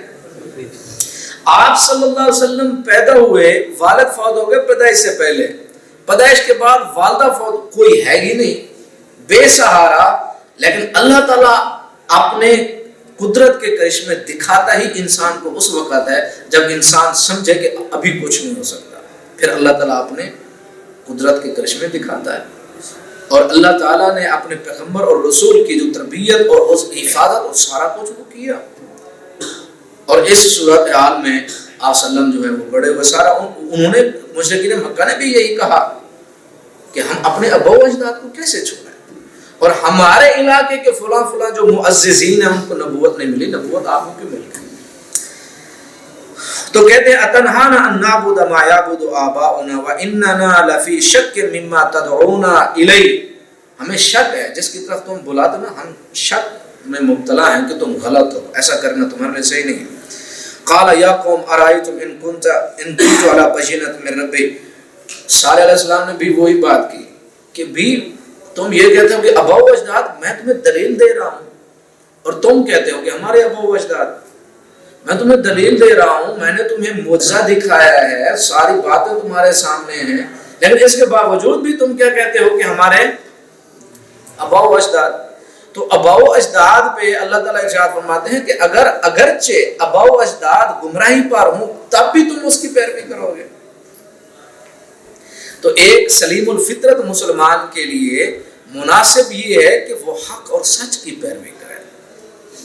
آپ صلی اللہ علیہ وسلم پیدا ہوئے، والد فوت ہو گئے پیدائش سے پہلے، پیدائش کے بعد والدہ فوت، کوئی ہے ہی نہیں، بے سہارا، لیکن اللہ تعالیٰ اپنے قدرت کے کرشمے دکھاتا ہی انسان کو اس وقت ہے جب انسان سمجھے کہ ابھی کچھ نہیں ہو سکتا، پھر اللہ تعالیٰ اپنے قدرت کے کرشمے دکھاتا ہے۔ اور اللہ تعالیٰ نے اپنے پیغمبر اور رسول کی جو تربیت اور اس حفاظت اور سارا کچھ وہ کیا، اور اس صورتحال میں آپ صلی اللہ علیہ وسلم جو ہے وہ بڑے ہوئے، سارا انہوں نے مشرکین مکہ نے بھی یہی کہا کہ ہم اپنے ابا و اجداد کو کیسے چھوڑیں، اور ہمارے علاقے کے فلاں فلاں جو معززین ہیں ان کو نبوت نہیں ملی، نبوت آپ کو کیوں مل گئی؟ تو کہتے ہیں اتنہانا ان نعبد ما یعبد آباؤنا واننا لفی شک مما تدعونا الیہ، ہمیں شک ہے جس کی طرف تم بلاتے نا، ہم شک میں مبتلا ہیں کہ تم غلط ہو، ایسا کرنا تمہارے لیے صحیح نہیں ہے۔ قال یا قوم ارائیتم ان کنت علی بینۃ من ربی، صالح علیہ السلام نے بھی وہی بات کی کہ بھی تم یہ کہتے ہو کہ ابا و اجداد، میں تمہیں دلیل دے رہا ہوں اور تم کہتے ہو کہ ہمارے ابا و اجداد، میں تمہیں دلیل دے رہا ہوں، میں نے تمہیں معجزہ دکھایا ہے، ساری باتیں تمہارے سامنے ہیں، لیکن اس کے باوجود بھی تم کیا کہتے ہو کہ ہمارے ابا و اجداد۔ تو ابا و اجداد پہ اللہ تعالیٰ ارشاد فرماتے ہیں کہ اگرچہ ابا و اجداد گمراہی پر ہوں تب بھی تم اس کی پیروی کرو گے۔ تو ایک سلیم الفطرت مسلمان کے لیے مناسب یہ ہے کہ وہ حق اور سچ کی پیروی کرے،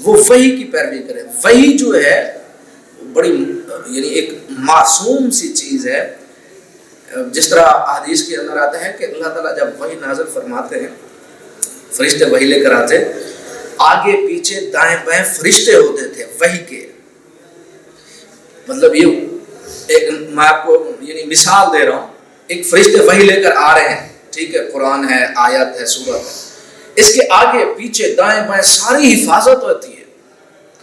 وہ وحی کی پیروی کرے۔ وحی جو ہے بڑی یعنی ایک معصوم سی چیز ہے، جس طرح حدیث کے اندر آتا ہے کہ اللہ تعالیٰ جب وحی نازل فرماتے ہیں، فرشتے وحی لے کر آتے، آگے پیچھے دائیں بائیں فرشتے ہوتے تھے وحی کے، مطلب یہ ایک میں آپ کو یعنی مثال دے رہا ہوں، ایک فرشتے وحی لے کر آ رہے ہیں، ٹھیک ہے، قرآن ہے، آیت ہے، سورت ہے، اس کے آگے پیچھے دائیں بائیں ساری حفاظت ہوتی ہے،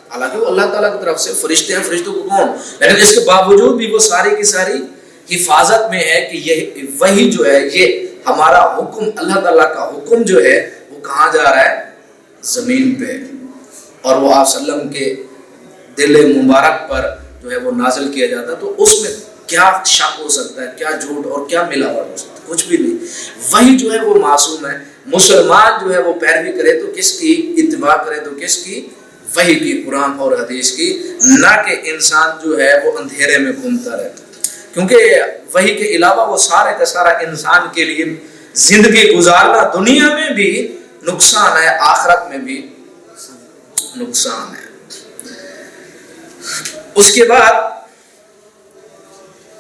حالانکہ وہ اللہ تعالیٰ کی طرف سے فرشتے ہیں، فرشتوں کو کون، لیکن اس کے باوجود بھی وہ ساری کی ساری حفاظت میں ہے کہ یہ وحی جو ہے، یہ ہمارا حکم، اللہ تعالیٰ کا حکم جو ہے وہ کہاں جا رہا ہے؟ زمین پہ، اور وہ آپ صلی اللہ علیہ وسلم کے دل مبارک پر جو ہے وہ نازل کیا جاتا ہے، تو اس میں کیا شک ہو سکتا ہے، کیا جھوٹ اور کیا ملاوٹ ہو سکتا ہے؟ کچھ بھی نہیں۔ وہی جو ہے وہ معصوم ہے، مسلمان جو ہے وہ پیروی کرے تو کس کی اتباع کرے؟ تو کس کی؟ وحی کی، قرآن اور حدیث کی، نہ کہ انسان جو ہے وہ اندھیرے میں گھومتا رہتا، کیونکہ وحی کے علاوہ وہ سارے کا سارا انسان کے لیے زندگی گزارنا دنیا میں بھی نقصان ہے، آخرت میں بھی نقصان ہے۔ اس کے بعد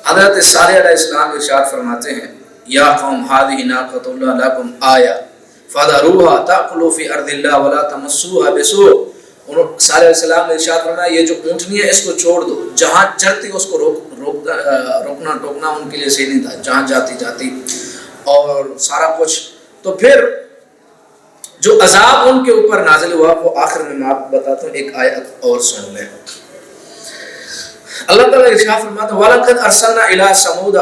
حضرت صالح علیہ السلام ارشاد فرماتے ہیں، یا قوم هذه ناقۃ اللہ لکم آیہ فذروها تأکل فی ارض اللہ ولا تمسوها بسوء۔ صالح علیہ السلام نے ارشاد فرمایا یہ جو اونٹنی ہے اس کو چھوڑ دو، جہاں چرتی اس کو روکنا ٹوکنا ان کے لیے صحیح نہیں تھا، جہاں جاتی اور سارا کچھ۔ تو پھر جو عذاب ان کے اوپر نازل ہوا وہ آخر میں آپ بتاتا ہوں، ایک آیت اور سن لیں۔ اللہ تعالیٰ ارشاد فرماتا ہے وَلَقَدْ أَرْسَلْنَا إِلَىٰ ثَمُودَ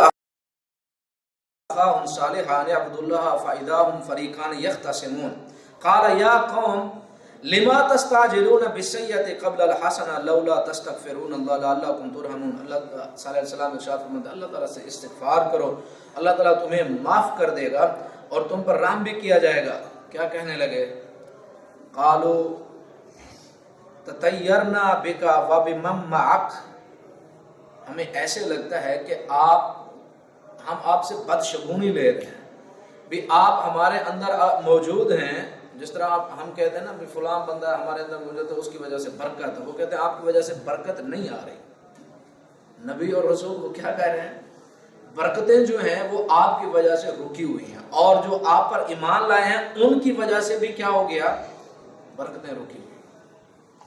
أخاهم صالحا أن اعبدوا الله فإذا هم فريقان يختصمون قال يا قوم لما تستعجلون بالسيئة قبل الحسنة لولا تستغفرون الله لعلكم ترحمون. اللہ صلی اللہ علیہ وسلم ارشاد فرماتے ہیں اللہ تعالیٰ سے استغفار کرو، اللہ تعالیٰ تمہیں معاف کر دے گا اور تم پر رحم بھی کیا جائے گا. کیا کہنے لگے؟ قالوا تطیرنا بک وبمن معک، ہمیں ایسے لگتا ہے کہ ہم آپ سے بدشگونی لے رہے ہیں، بھی آپ ہمارے اندر موجود ہیں. جس طرح ہم کہتے ہیں نا بھی فلاں بندہ ہمارے اندر موجود ہے اس کی وجہ سے برکت ہے، وہ کہتے ہیں آپ کی وجہ سے برکت نہیں آ رہی. نبی اور رسول وہ کیا کہہ رہے ہیں؟ برکتیں جو ہیں وہ آپ کی وجہ سے رکی ہوئی ہیں، اور جو آپ پر ایمان لائے ہیں ان کی وجہ سے بھی کیا ہو گیا؟ برکتیں رکی ہوئی.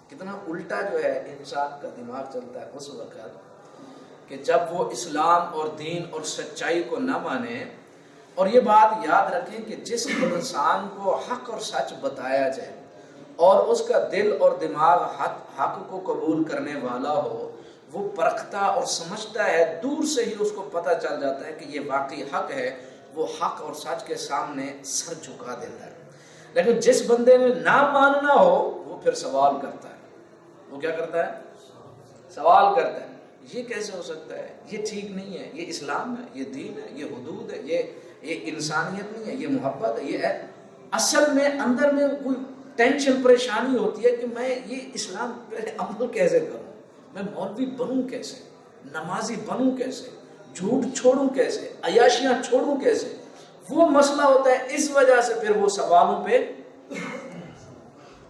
کتنا الٹا جو ہے انسان کا دماغ چلتا ہے اس وقت کہ جب وہ اسلام اور دین اور سچائی کو نہ مانے. اور یہ بات یاد رکھیں کہ جس انسان کو حق اور سچ بتایا جائے اور اس کا دل اور دماغ حق کو قبول کرنے والا ہو، وہ پرکھتا اور سمجھتا ہے، دور سے ہی اس کو پتہ چل جاتا ہے کہ یہ واقعی حق ہے، وہ حق اور سچ کے سامنے سر جھکا دیتا ہے. لیکن جس بندے نے نہ ماننا ہو وہ پھر سوال کرتا ہے. وہ کیا کرتا ہے؟ سوال کرتا ہے، یہ کیسے ہو سکتا ہے، یہ ٹھیک نہیں ہے، یہ اسلام ہے، یہ دین ہے، یہ حدود ہے، یہ انسانیت نہیں ہے، یہ محبت ہے، یہ ہے. اصل میں اندر میں کوئی ٹینشن پریشانی ہوتی ہے کہ میں یہ اسلام پہ عمل کیسے کروں، میں مولوی بنوں کیسے، نمازی بنوں کیسے، جھوٹ چھوڑوں کیسے، عیاشیاں چھوڑوں کیسے. وہ مسئلہ ہوتا ہے، اس وجہ سے پھر وہ سوالوں پہ.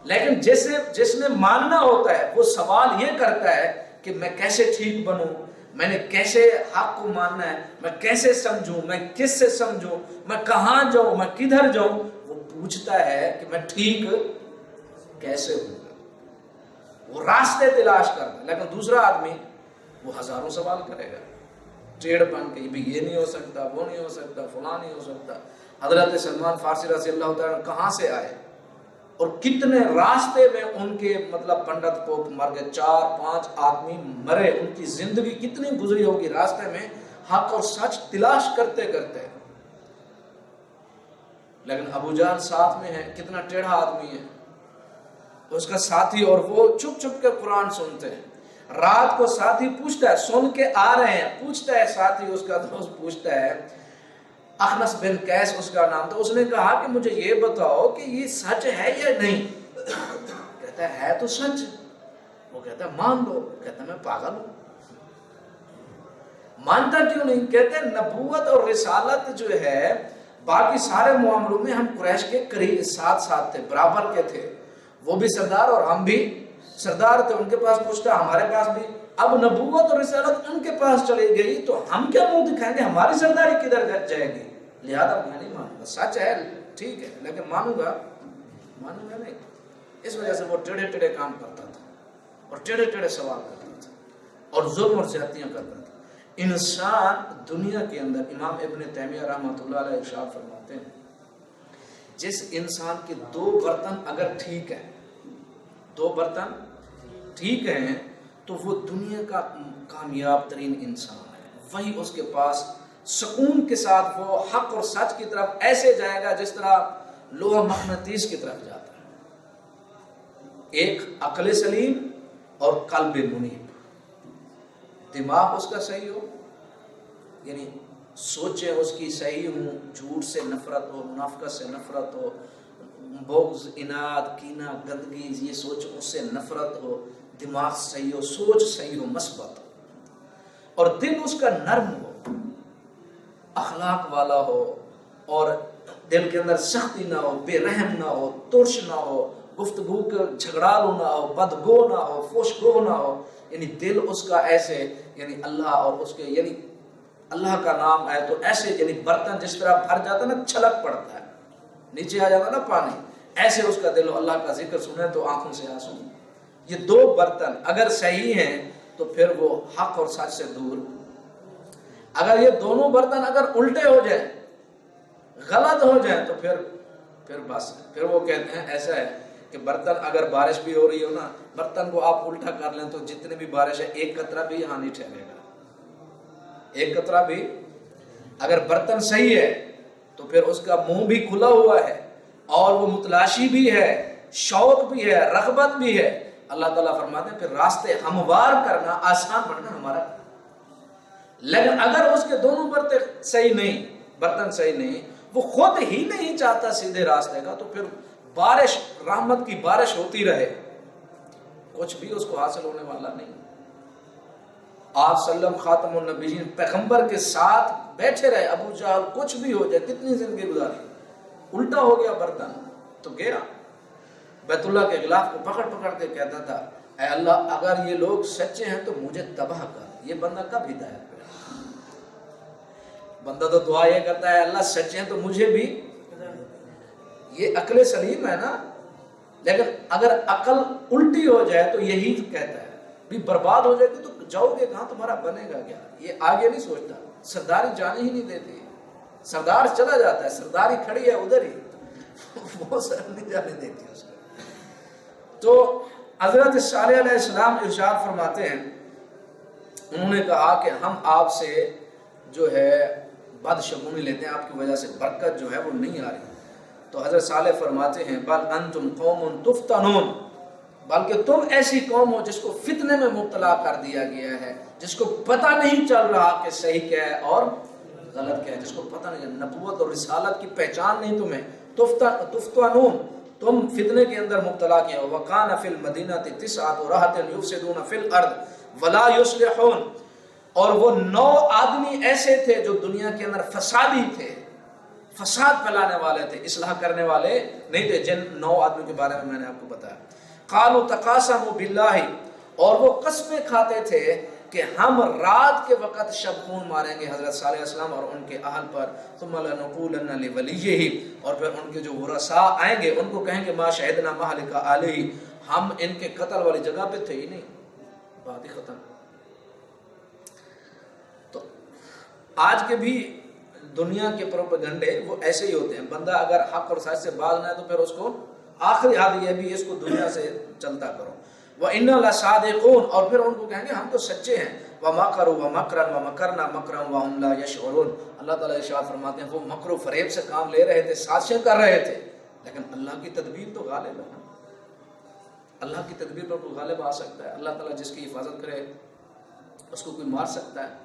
لیکن جس نے ماننا ہوتا ہے وہ سوال یہ کرتا ہے کہ میں کیسے ٹھیک بنوں، میں نے کیسے حق کو ماننا ہے، میں کیسے سمجھوں، میں کس سے سمجھوں، میں کہاں جاؤں، میں کدھر جاؤں. وہ پوچھتا ہے کہ میں ٹھیک کیسے ہوں گا، وہ راستے تلاش کرتا ہے. لیکن دوسرا آدمی وہ ہزاروں سوال کرے گا ٹیڑھ بن کے، بھی یہ نہیں ہو سکتا، وہ نہیں ہو سکتا، فلاں نہیں ہو سکتا. حضرت سلمان فارسی رضی اللہ تعالیٰ کہاں سے آئے اور کتنے راستے میں ان کے پنڈت پوپ مر گئے، 4-5 آدمی مرے، ان کی زندگی کتنی گزری ہوگی راستے میں حق اور سچ تلاش کرتے کرتے. لیکن ابو جہل ساتھ میں ہے، کتنا ٹیڑھا آدمی ہے، اس کا ساتھی، اور وہ چھپ چھپ کے قرآن سنتے ہیں. رات کو ساتھی پوچھتا ہے، سن کے آ رہے ہیں، پوچھتا ہے ساتھی، اس کا دوست پوچھتا ہے، اخنس بن قیس اس کا نام تھا، اس نے کہا کہ مجھے یہ بتاؤ کہ یہ سچ ہے یا نہیں. کہتا ہے تو سچ. وہ کہتا ہے مان لو. کہتا ہے میں پاگل ہوں. مانتا کیوں نہیں؟ کہتے ہیں نبوت اور رسالت جو ہے باقی سارے معاملوں میں ہم قریش کے قریب ساتھ تھے، برابر کے تھے. وہ بھی سردار اور ہم بھی سردار تھے، ان کے پاس پوچھتا ہمارے پاس بھی. اب نبوت اور رسالت ان کے پاس چلی گئی تو ہم کیا منہ دکھائیں گے، ہماری سرداری کدھر جائے گی. لہذا میں نہیں مانوں گا. سچ ہے ٹھیک ہے لیکن مانوں گا نہیں. اس وجہ سے وہ ٹیڑھے ٹیڑھے کام کرتا تھا اور ٹیڑھے ٹیڑھے سوال کرتا تھا اور ظلم اور زیادتیاں کرتا تھا. انسان دنیا کے اندر، امام ابن تیمیہ رحمۃ اللہ علیہ ارشاد فرماتے ہیں، جس انسان کے 2 برتن اگر ٹھیک ہیں، 2 برتن ٹھیک ہیں، تو وہ دنیا کا کامیاب ترین انسان ہے. وہی اس کے پاس سکون کے ساتھ وہ حق اور سچ کی طرف ایسے جائے گا جس طرح لوہا مغناطیس کی طرف جاتا ہے. ایک عقل سلیم اور قلب منیب. دماغ اس کا صحیح ہو، یعنی سوچیں اس کی صحیح ہوں، جھوٹ سے نفرت ہو، منافقت سے نفرت ہو، بغض، اناد، کینہ، گندگی، یہ سوچ اس سے نفرت ہو. دماغ صحیح ہو، سوچ صحیح ہو، مثبت ہو، اور دل اس کا نرم ہو، اخلاق والا ہو، اور دل کے اندر سختی نہ ہو، بے رحم نہ ہو، ترش نہ ہو، گفتگو کا جھگڑالو نہ ہو، بدگو نہ ہو، فوش گو نہ ہو. یعنی دل اس کا ایسے، یعنی اللہ اور اس کے، یعنی اللہ کا نام ہے تو ایسے، یعنی برتن جس طرح بھر جاتا ہے نا، چھلک پڑتا ہے، نیچے آ جاتا ہے نا پانی، ایسے اس کا دل ہو. اللہ کا ذکر سنے تو آنکھوں سے آنسو. یہ 2 برتن اگر صحیح ہیں تو پھر وہ حق اور سچ سے دور. اگر یہ دونوں برتن اگر الٹے ہو جائیں، غلط ہو جائیں، تو پھر بس پھر وہ کہتے ہیں ایسا ہے کہ برتن اگر بارش بھی ہو رہی ہو نا، برتن کو آپ الٹا کر لیں تو جتنے بھی بارش ہے ایک قطرہ بھی یہاں نہیں ٹھہرے گا، ایک قطرہ بھی. اگر برتن صحیح ہے تو پھر اس کا منہ بھی کھلا ہوا ہے اور وہ متلاشی بھی ہے، شوق بھی ہے، رغبت بھی ہے، اللہ تعالیٰ فرماتے ہیں پھر راستے ہموار کرنا، آسان بننا ہمارا۔ لیکن اگر اس کے دونوں برتن صحیح نہیں، وہ خود ہی نہیں چاہتا سیدھے راستے کا، تو پھر بارش، رحمت کی بارش ہوتی رہے، کچھ بھی اس کو حاصل ہونے والا نہیں۔ آپ صلی اللہ علیہ وسلم خاتم النبیین پیغمبر کے ساتھ بیٹھے رہے، ابو جہل کچھ بھی ہو جائے، کتنی زندگی گزاری، الٹا ہو گیا برتن تو گیا، بیت اللہ کے غلاف کو پکڑ پکڑ کے کہتا تھا اے اللہ اگر یہ لوگ سچے ہیں تو مجھے تباہ کر۔ یہ بندہ کب ہدایت کرے؟ بندہ تو دعا یہ کرتا ہے اللہ سچے ہیں تو مجھے بھی، یہ عقل سلیم ہے نا، لیکن اگر عقل الٹی ہو جائے تو یہی کہتا ہے بھی برباد ہو جائے گی تو جاؤ گے کہاں، تمہارا بنے گا کیا؟ یہ آگے نہیں سوچتا، سرداری جانے ہی نہیں دیتی، سردار چلا جاتا ہے، سرداری کھڑی ہے ادھر ہی، وہ سر نہیں جانے دیتی اس کو۔ تو حضرت صالح علیہ السلام ارشاد فرماتے ہیں، انہوں نے کہا کہ ہم آپ سے جو ہے بدشگونی لیتے ہیں، آپ کی وجہ سے برکت جو ہے وہ نہیں آ رہی۔ تو حضرت صالح فرماتے ہیں بل انتم قوم تفتنون، بلکہ تم ایسی قوم ہو جس کو فتنے میں مبتلا کر دیا گیا ہے، جس کو پتہ نہیں چل رہا کہ صحیح کیا ہے اور غلط کیا ہے، جس کو پتہ نہیں، نبوت اور رسالت کی پہچان نہیں تمہیں، تفتنون، تم فتنے کے اندر مبتلا کیا ہو۔ وَقَانَ فِي الْمَدِينَةِ تِسْعَةُ رَهْطٍ يُفْسِدُونَ فِي الْأَرْضِ وَلَا يُصْلِحُونَ، اور وہ 9 آدمی ایسے تھے جو دنیا کے اندر فسادی تھے، فساد پھیلانے والے تھے، اصلاح کرنے والے نہیں تھے، جن 9 آدمیوں کے بارے میں نے آپ کو بتایا۔ قالوا تقاسموا باللہ، اور وہ قسمیں کھاتے تھے کہ ہم رات کے وقت شب خون ماریں گے حضرت صالح علیہ السلام اور ان کے اہل پر، ثم لنقولن لولیہ، اور پھر ان کے جو ورثاء آئیں گے ان کو کہیں گے ما شہدنا مہلک آلہ، ہم ان کے قتل والی جگہ پہ تھے ہی نہیں، بات ہی ختم۔ تو آج کے بھی دنیا کے پروپیگنڈے وہ ایسے ہی ہوتے ہیں، بندہ اگر حق اور سچ سے باز نہ ہے تو پھر اس کو آخری حد یہ بھی اس کو دنیا سے چلتا کرو۔ وَإِنَّا لَصَادِقُونَ، اور پھر ان کو کہیں گے ہم تو سچے ہیں۔ وَمَكَرُوا وَمَكْرًا وَمَكَرْنَا مَكْرًا وَهُمْ لَا يَشْعُرُونَ، اللہ تعالیٰ ارشاد فرماتے ہیں وہ مکر و فریب سے کام لے رہے تھے، سازشیں کر رہے تھے، لیکن اللہ کی تدبیر تو غالب ہے نا، اللہ کی تدبیر پر کوئی غالب آ سکتا ہے؟ اللہ تعالیٰ جس کی حفاظت کرے اس کو کوئی مار سکتا ہے؟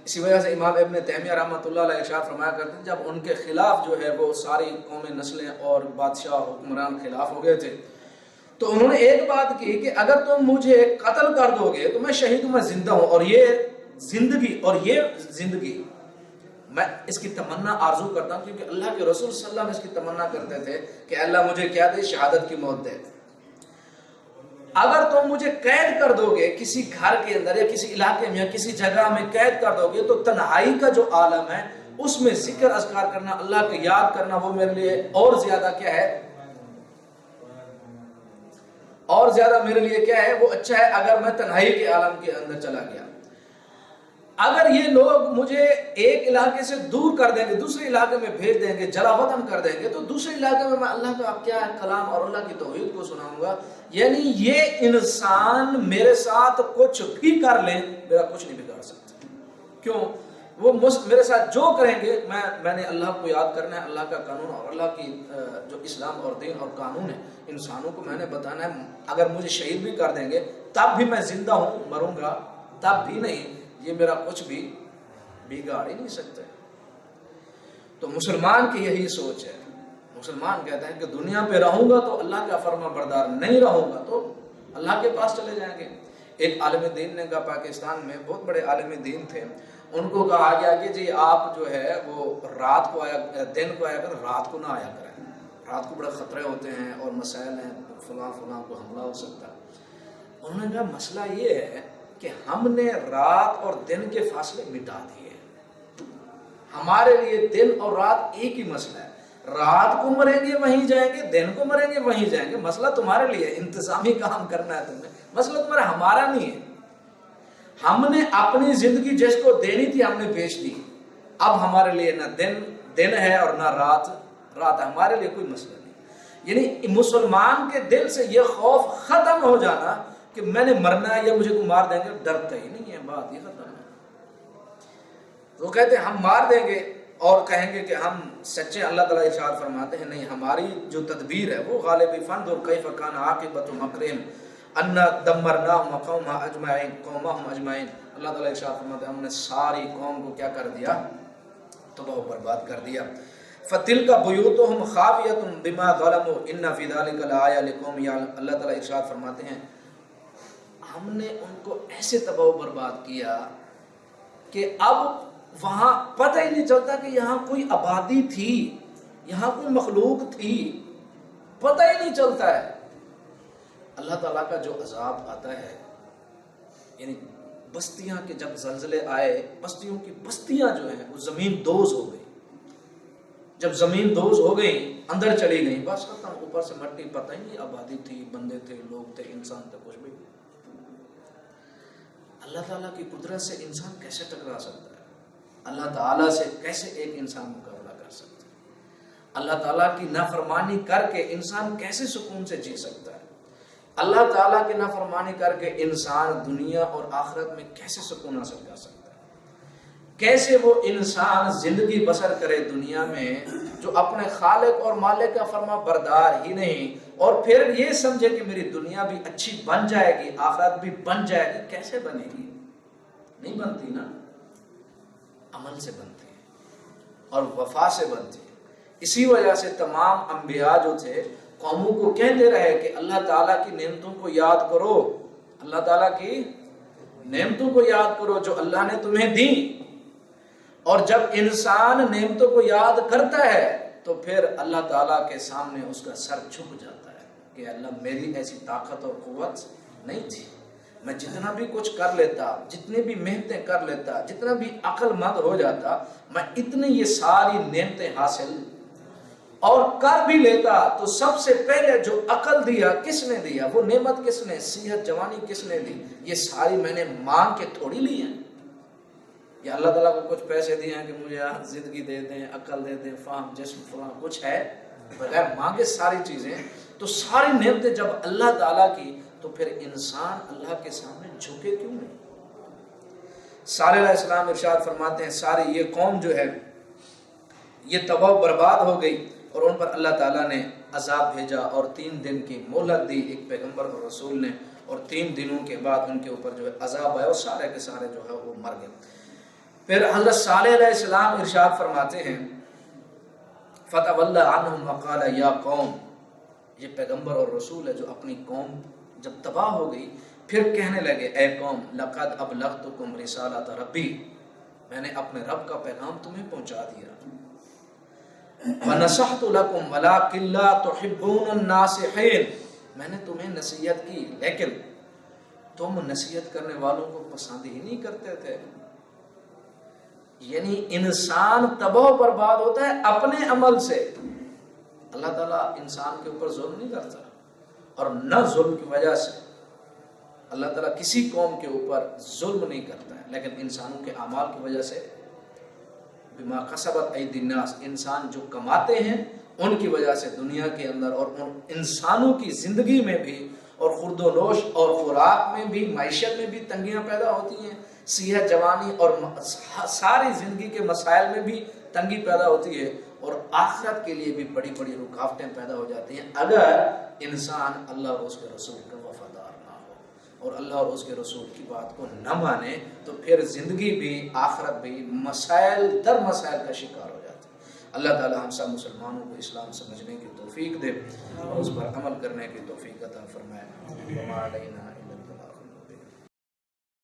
اسی وجہ سے امام ابن تیمیہ رحمۃ اللہ علیہ ارشاد فرمایا کرتے ہیں جب ان کے خلاف جو ہے وہ ساری قومیں، نسلیں اور بادشاہ حکمران خلاف ہو گئے تھے، تو انہوں نے ایک بات کی کہ اگر تم مجھے قتل کر دو گے تو میں شہید ہوں، میں زندہ ہوں، اور یہ زندگی میں اس کی تمنا آرزو کرتا ہوں، کیونکہ اللہ کے رسول صلی اللہ علیہ وسلم اس کی تمنا کرتے تھے کہ اللہ مجھے کیا دے، شہادت کی موت دے۔ اگر تم مجھے قید کر دو گے کسی گھر کے اندر یا کسی علاقے میں یا کسی جگہ میں قید کر دو گے، تو تنہائی کا جو عالم ہے اس میں ذکر اذکار کرنا، اللہ کو یاد کرنا، وہ میرے لیے اور زیادہ کیا ہے، اور زیادہ میرے لیے کیا ہے، وہ اچھا ہے اگر میں تنہائی کے عالم کے اندر چلا گیا۔ اگر یہ لوگ مجھے ایک علاقے سے دور کر دیں گے، دوسرے علاقے میں بھیج دیں گے، جلا وطن کر دیں گے، تو دوسرے علاقے میں اللہ کا کیا ہے کلام اور اللہ کی توحید کو سناؤں گا۔ یعنی یہ انسان میرے ساتھ کچھ بھی کر لیں میرا کچھ نہیں بگاڑ سکتا۔ کیوں؟ وہ میرے ساتھ جو کریں گے، میں نے اللہ کو یاد کرنا ہے، اللہ کا قانون اور اللہ کی جو اسلام اور دین اور قانون ہے انسانوں کو میں نے بتانا ہے۔ اگر مجھے شہید بھی کر دیں گے تب بھی میں زندہ ہوں، مروں گا تب بھی نہیں، یہ میرا کچھ بھی بگاڑ ہی نہیں سکتے۔ تو مسلمان کی یہی سوچ ہے، مسلمان کہتا ہے کہ دنیا پہ رہوں گا تو اللہ کا فرما بردار، نہیں رہوں گا تو اللہ کے پاس چلے جائیں گے۔ ایک عالم دین نے کہا، پاکستان میں بہت بڑے عالم دین تھے، ان کو کہا گیا کہ جی آپ جو ہے وہ رات کو آیا، دن کو آیا کریں، رات کو نہ آیا کریں، رات کو بڑے خطرے ہوتے ہیں اور مسائل ہیں، فلاں کو حملہ ہو سکتا ہے۔ انہوں نے کہا مسئلہ یہ ہے کہ ہم نے رات اور دن کے فاصلے مٹا دیے، ہمارے لیے دن اور رات ایک ہی مسئلہ ہے، رات کو مریں گے وہیں جائیں گے، دن کو مریں گے وہیں جائیں گے، مسئلہ تمہارے لیے انتظامی کام کرنا ہے تمہیں، مسئلہ تمہارا، ہمارا نہیں ہے۔ ہم نے اپنی زندگی جس کو دینی تھی ہم نے بیچ دی، اب ہمارے لیے نہ دن ہے اور نہ رات ہے، ہمارے لیے کوئی مسئلہ نہیں۔ یعنی مسلمان کے دل سے یہ خوف ختم ہو جانا کہ میں نے مرنا ہے یا مجھے کو مار دیں گے، ڈرتا ہی نہیں ہے، بات یہ ختم ہے۔ وہ کہتے ہیں ہم مار دیں گے اور کہیں گے کہ ہم سچے. اللہ تعالیٰ ارشاد فرماتے ہیں نہیں، ہماری جو تدبیر ہے وہ غالب. فانظر کیف کان عاقبۃ مکرہم انا دمرناہم قومہم اجمعین. اللہ تعالیٰ ارشاد فرماتے ہیں ہم نے ساری قوم کو کیا کر دیا؟ تباہ و برباد کر دیا. فتلک بیوتہم خاویۃ بما ظلموا ان فی ذلک لآیۃ لقوم یعلمون. اللہ تعالیٰ ارشاد فرماتے ہیں ہم نے ان کو ایسے تباہ و برباد کیا کہ اب وہاں پتہ ہی نہیں چلتا کہ یہاں کوئی آبادی تھی، یہاں کوئی مخلوق تھی، پتہ ہی نہیں چلتا ہے. اللہ تعالیٰ کا جو عذاب آتا ہے، یعنی بستیاں کے جب زلزلے آئے، بستیوں کی بستیاں جو ہیں وہ زمین دوز ہو گئی. جب زمین دوز ہو گئی، اندر چلی گئی، بس ختم. اوپر سے مٹی، پتہ ہی نہیں آبادی تھی، بندے تھے، لوگ تھے، انسان تھے، کچھ بھی. اللہ تعالیٰ کی قدرت سے انسان کیسے ٹکرا سکتا ہے؟ اللہ تعالیٰ سے کیسے ایک انسان مقابلہ کر سکتا ہے؟ اللہ تعالیٰ کی نافرمانی کر کے انسان کیسے سکون سے جی سکتا ہے؟ اللہ تعالیٰ کی نافرمانی کر کے انسان دنیا اور آخرت میں کیسے سکون حاصل کر سکتا ہے؟ کیسے وہ انسان زندگی بسر کرے دنیا میں جو اپنے خالق اور مالک کا فرما بردار ہی نہیں، اور پھر یہ سمجھے کہ میری دنیا بھی اچھی بن جائے گی، آخرت بھی بن جائے گی. کیسے بنے گی؟ نہیں بنتی نا. عمل سے بنتی ہے اور وفا سے بنتی ہے. اسی وجہ سے تمام انبیاء جو تھے قوموں کو کہتے رہے کہ اللہ تعالیٰ کی نعمتوں کو یاد کرو، اللہ تعالیٰ کی نعمتوں کو یاد کرو جو اللہ نے تمہیں دی. اور جب انسان نعمتوں کو یاد کرتا ہے تو پھر اللہ تعالیٰ کے سامنے اس کا سر جھک جاتا ہے کہ اللہ میری ایسی طاقت اور قوت نہیں تھی، میں جتنا بھی کچھ کر لیتا، جتنی بھی محنتیں کر لیتا، جتنا بھی عقل مند ہو جاتا، میں اتنی یہ ساری نعمتیں حاصل اور کر بھی لیتا تو سب سے پہلے جو عقل دیا کس نے دیا؟ وہ نعمت کس نے؟ صحت جوانی کس نے دی؟ یہ ساری میں نے مانگ کے تھوڑی لی ہیں. یا اللہ تعالیٰ کو کچھ پیسے دیے ہیں کہ مجھے زندگی دے دیں، عقل دے دیں، فہم، جسم، فلاں کچھ ہے؟ بغیر مانگے ساری چیزیں. تو ساری نعمتیں جب اللہ تعالیٰ کی تو پھر انسان اللہ کے سامنے جھکے کیوں نہیں؟ صالح علیہ السلام ارشاد فرماتے ہیں ساری یہ قوم جو ہے یہ تباہ و برباد ہو گئی اور ان پر اللہ تعالیٰ نے عذاب بھیجا اور 3 دن کی مہلت دی ایک پیغمبر اور رسول نے، اور 3 دنوں کے بعد ان کے اوپر جو ہے عذاب آیا اور سارے کے سارے جو ہے وہ مر گئے. پھر حضرت صالح علیہ السلام ارشاد فرماتے ہیں فَتَوَلَّ عَنْهُمْ وَقَالَ يَا قَوْمِ. یہ پیغمبر اور رسول ہے جو اپنی قوم جب تباہ ہو گئی پھر کہنے لگے اے قوم لَقَدْ أَبْلَغْتُكُمْ رِسَالَةَ رَبِّي، میں نے اپنے رب کا پیغام تمہیں پہنچا دیا. وَنَصَحْتُ لَكُمْ وَلَكِنْ لَا تُحِبُّونَ النَّاصِحِينَ، میں نے تمہیں نصیحت کی لیکن تم نصیحت کرنے والوں کو پسند ہی نہیں کرتے تھے. یعنی انسان تباہ و برباد ہوتا ہے اپنے عمل سے. اللہ تعالیٰ انسان کے اوپر ظلم نہیں کرتا، اور نہ ظلم کی وجہ سے اللہ تعالیٰ کسی قوم کے اوپر ظلم نہیں کرتا ہے، لیکن انسانوں کے اعمال کی وجہ سے بما کسبت ایدی الناس، انسان جو کماتے ہیں ان کی وجہ سے دنیا کے اندر اور ان انسانوں کی زندگی میں بھی اور خورد و نوش اور خوراک میں بھی، معیشت میں بھی تنگیاں پیدا ہوتی ہیں، صحت جوانی اور ساری زندگی کے مسائل میں بھی تنگی پیدا ہوتی ہے، اور آخرت کے لیے بھی بڑی بڑی رکاوٹیں پیدا ہو جاتی ہیں اگر انسان اللہ اور اس کے رسول کا وفادار نہ ہو اور اللہ اور اس کے رسول کی بات کو نہ مانے، تو پھر زندگی بھی آخرت بھی مسائل در مسائل کا شکار ہو جاتا ہے. اللہ تعالی ہم سب مسلمانوں کو اسلام سمجھنے کی توفیق دے اور اس پر عمل کرنے کی توفیق عطا فرمائے.